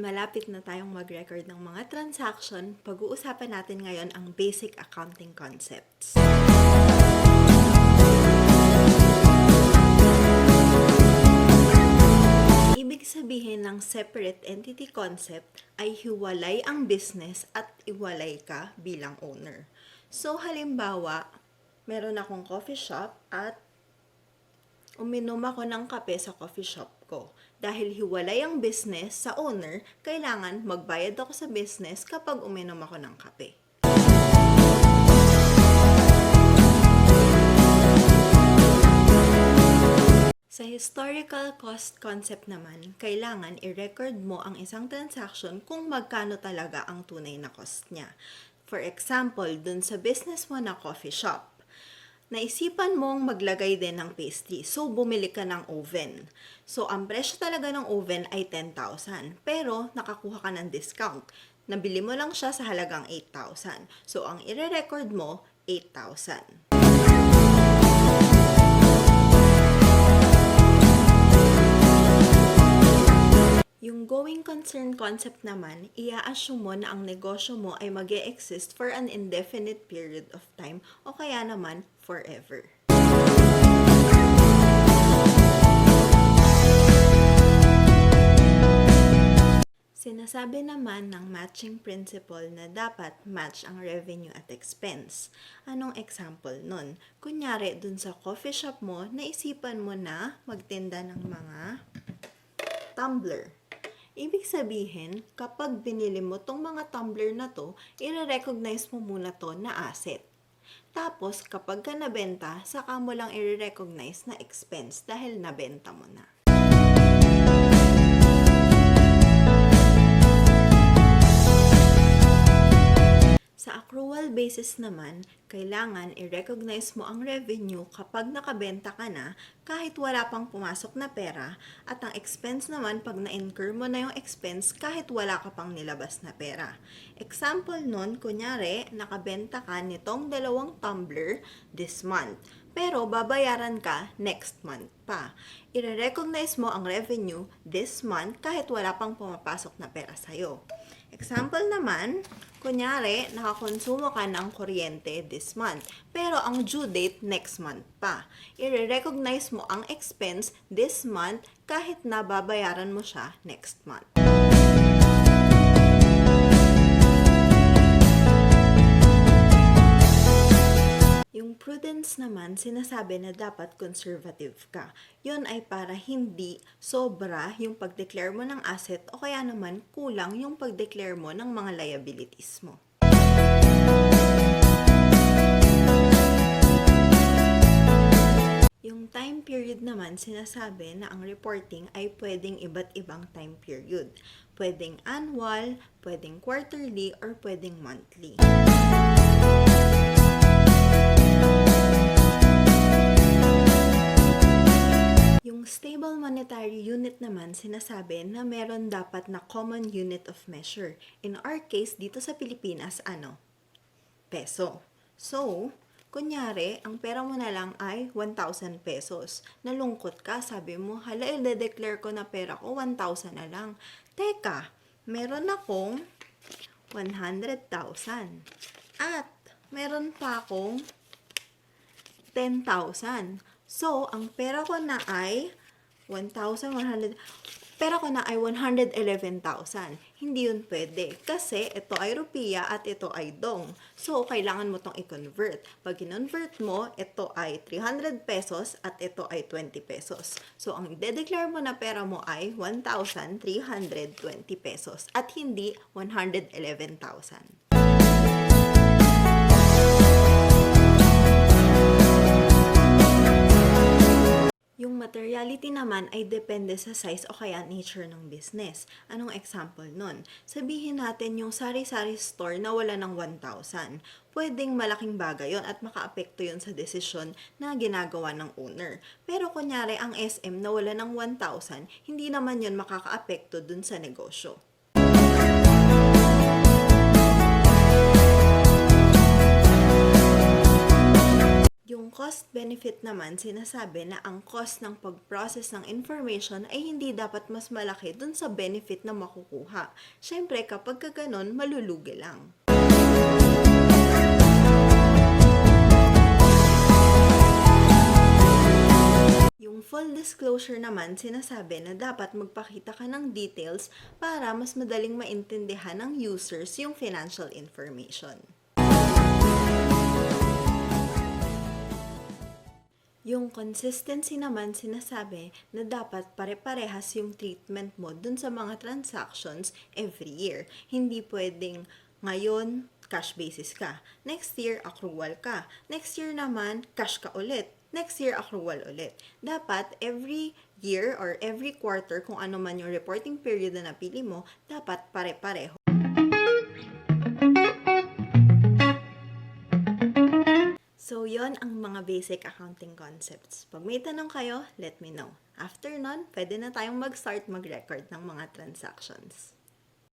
malapit na tayong mag-record ng mga transaction, pag-uusapan natin ngayon ang basic accounting concepts. Ibig sabihin ng separate entity concept ay hiwalay ang business at iwalay ka bilang owner. So halimbawa, meron akong coffee shop at uminom ako ng kape sa coffee shop ko. Dahil hiwalay ang business sa owner, kailangan magbayad ako sa business kapag uminom ako ng kape. Sa historical cost concept naman, kailangan i-record mo ang isang transaction kung magkano talaga ang tunay na cost niya. For example, dun sa business mo na coffee shop, naisipan mong maglagay din ng pastry. So, bumili ka ng oven. So, ang presyo talaga ng oven ay 10,000. Pero, nakakuha ka ng discount. Nabili mo lang siya sa halagang 8,000. So, ang ire-record mo, 8,000. Yung going concern concept naman, i-assume mo na ang negosyo mo ay mag-e-exist for an indefinite period of time o kaya naman forever. Sinasabi naman ng matching principle na dapat match ang revenue at expense. Anong example nun? Kunyari, dun sa coffee shop mo, naisipan mo na magtinda ng mga tumbler. Ibig sabihin, kapag binili mo tong mga tumbler na to, i-recognize mo muna to na asset. Tapos, kapag ka nabenta, saka mo lang i-recognize na expense dahil nabenta mo na. Sa accrual basis naman, kailangan i-recognize mo ang revenue kapag nakabenta ka na kahit wala pang pumasok na pera at ang expense naman pag na-incur mo na yung expense kahit wala ka pang nilabas na pera. Example nun, kunyari, nakabenta ka nitong 2 tumbler this month. Pero babayaran ka next month pa. I-recognize mo ang revenue this month kahit wala pang pumapasok na pera sa'yo. Example naman, kunyari, nakakonsumo ka ng kuryente this month, pero ang due date next month pa. I-recognize mo ang expense this month kahit na babayaran mo siya next month. Yung prudence naman, sinasabi na dapat conservative ka. Yun ay para hindi sobra yung pag-declare mo ng asset o kaya naman kulang yung pag-declare mo ng mga liabilities mo. Yung time period naman, sinasabi na ang reporting ay pwedeng iba't ibang time period. Pwedeng annual, pwedeng quarterly, or pwedeng monthly. Yung stable monetary unit naman, sinasabi na meron dapat na common unit of measure. In our case, dito sa Pilipinas, peso. So, kunyari, ang pera mo na lang ay 1,000 pesos. Nalungkot ka, sabi mo, hala, i-declare ko na pera ko, 1,000 na lang. Teka, meron akong 100,000. At meron pa akong 10,000. So, ang pera ko na ay 1,100. Pera ko na ay 111,000. Hindi yun pwede. Kasi ito ay rupiya at ito ay dong. So, kailangan mo itong i-convert. Pag i-convert mo, ito ay 300 pesos at ito ay 20 pesos. So, ang i-declare mo na pera mo ay 1,320 pesos at hindi 111,000. Yung materiality naman ay depende sa size o kaya nature ng business. Anong example nun? Sabihin natin yung sari-sari store na wala ng 1,000. Pwedeng malaking bagay yon at makaapekto yon sa desisyon na ginagawa ng owner. Pero kunyari ang SM na wala ng 1,000, hindi naman yon makakaapekto dun sa negosyo. Yung cost-benefit naman, sinasabi na ang cost ng pag-process ng information ay hindi dapat mas malaki dun sa benefit na makukuha. Siyempre, kapag kaganon, malulugi lang. Yung full disclosure naman, sinasabi na dapat magpakita ka ng details para mas madaling maintindihan ng users yung financial information. Yung consistency naman, sinasabi na dapat pare-parehas yung treatment mo dun sa mga transactions every year. Hindi pwedeng ngayon, cash basis ka. Next year, accrual ka. Next year naman, cash ka ulit. Next year, accrual ulit. Dapat every year or every quarter, kung ano man yung reporting period na napili mo, dapat pare-pareho. So, yon ang mga basic accounting concepts. Pag may tanong kayo, let me know. After nun, pwede na tayong mag-start mag-record ng mga transactions.